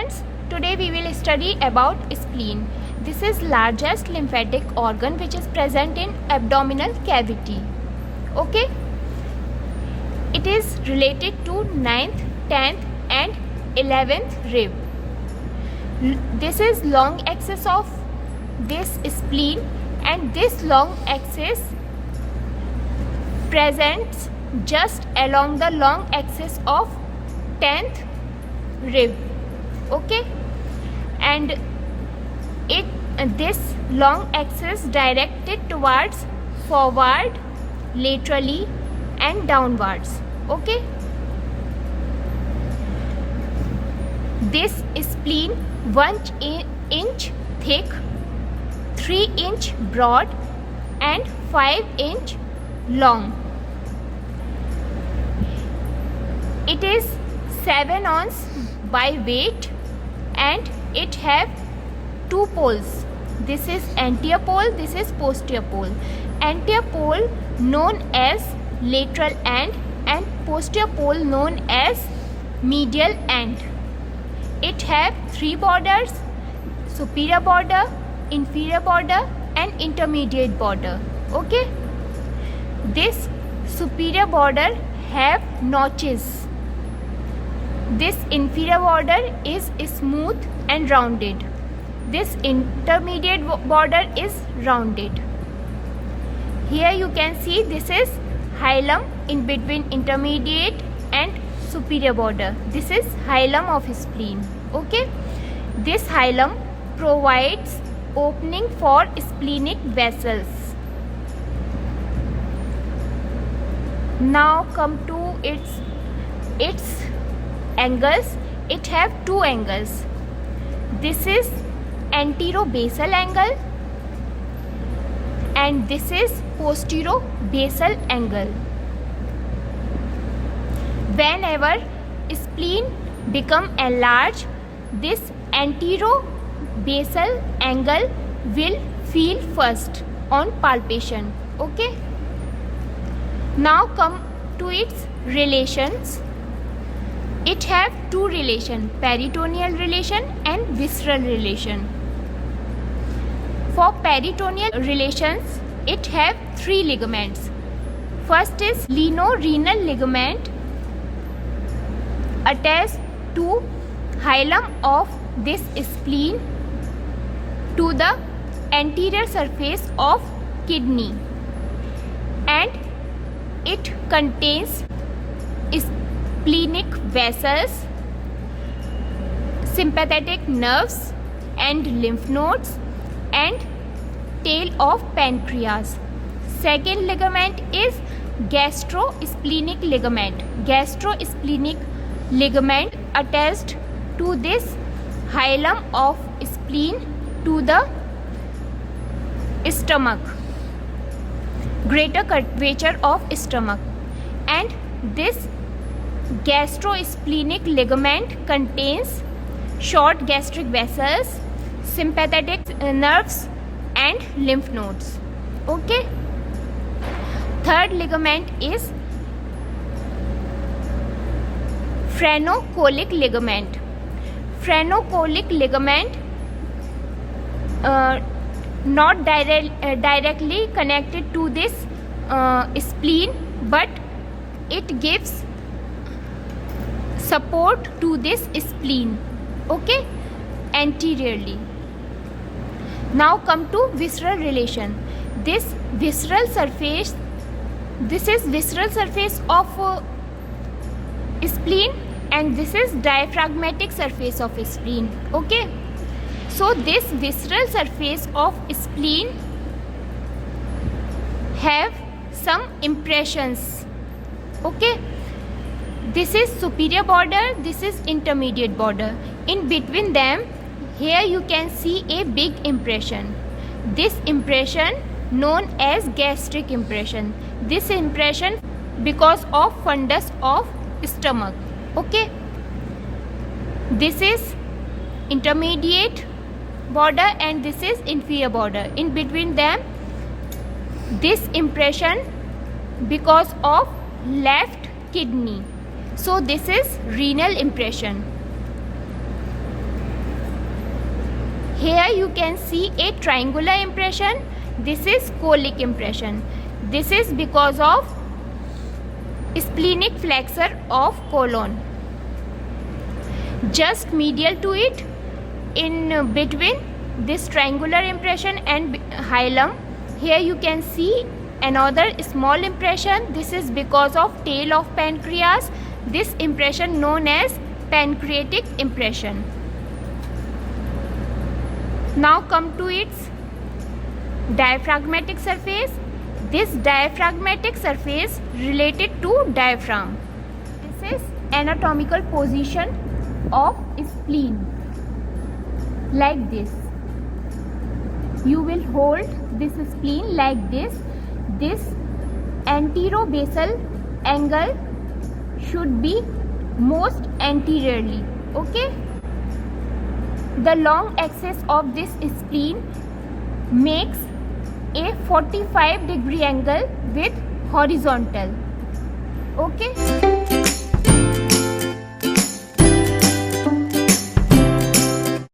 students, today we will study about spleen. This is largest lymphatic organ which is present in abdominal cavity. Okay? It is related to 9th, 10th and 11th rib. This is long axis of this spleen, and this long axis presents just along the long axis of 10th rib. Okay, and this long axis directed towards forward, laterally and downwards. Okay, this spleen 1 inch thick, 3 inch broad and 5 inch long. It is 7 ounce by weight and it have two poles. This is anterior pole, this is posterior pole. Anterior pole known as lateral end and posterior pole known as medial end. It have three borders: superior border, inferior border and intermediate border. Okay, this superior border have notches. This inferior border is smooth and rounded. This intermediate border is rounded. Here you can see this is hilum in between intermediate and superior border. This is hilum of spleen. Okay, this hilum provides opening for splenic vessels. Now come to its angles. It have two angles. This is anterobasal angle and this is posterobasal angle. Whenever spleen become enlarged, this anterobasal angle will feel first on palpation. Okay, now come to its relations. It have two relation: peritoneal relation and visceral relation. For peritoneal relations, it have three ligaments. First is lino-renal ligament attached to hilum of this spleen to the anterior surface of kidney, and it contains splenic vessels, sympathetic nerves and lymph nodes and tail of pancreas. Second ligament is gastrosplenic ligament. Gastrosplenic ligament attached to this hilum of spleen to the stomach, greater curvature of stomach, and this gastrosplenic ligament contains short gastric vessels, sympathetic nerves and lymph nodes. Okay, third ligament is phrenocholic ligament. Phrenocholic ligament not directly connected to this spleen, but it gives support to this spleen. Okay, anteriorly. Now come to visceral relation. This is visceral surface of spleen, and this is diaphragmatic surface of spleen. Okay, so this visceral surface of spleen have some impressions. Okay, this is superior border, this is intermediate border. In between them, here you can see a big impression. This impression known as gastric impression. This impression because of fundus of stomach. Okay, this is intermediate border and this is inferior border. In between them, this impression because of left kidney. So this is renal impression. Here you can see a triangular impression. This is colic impression. This is because of splenic flexure of colon. Just medial to it, in between this triangular impression and hilum, here you can see another small impression. This is because of tail of pancreas. This impression known as pancreatic impression. Now come to its diaphragmatic surface. This diaphragmatic surface related to diaphragm. This is anatomical position of spleen. Like this. You will hold this spleen like this. This anterobasal angle should be most anteriorly. Okay? The long axis of this spleen makes a 45-degree angle with horizontal. Okay?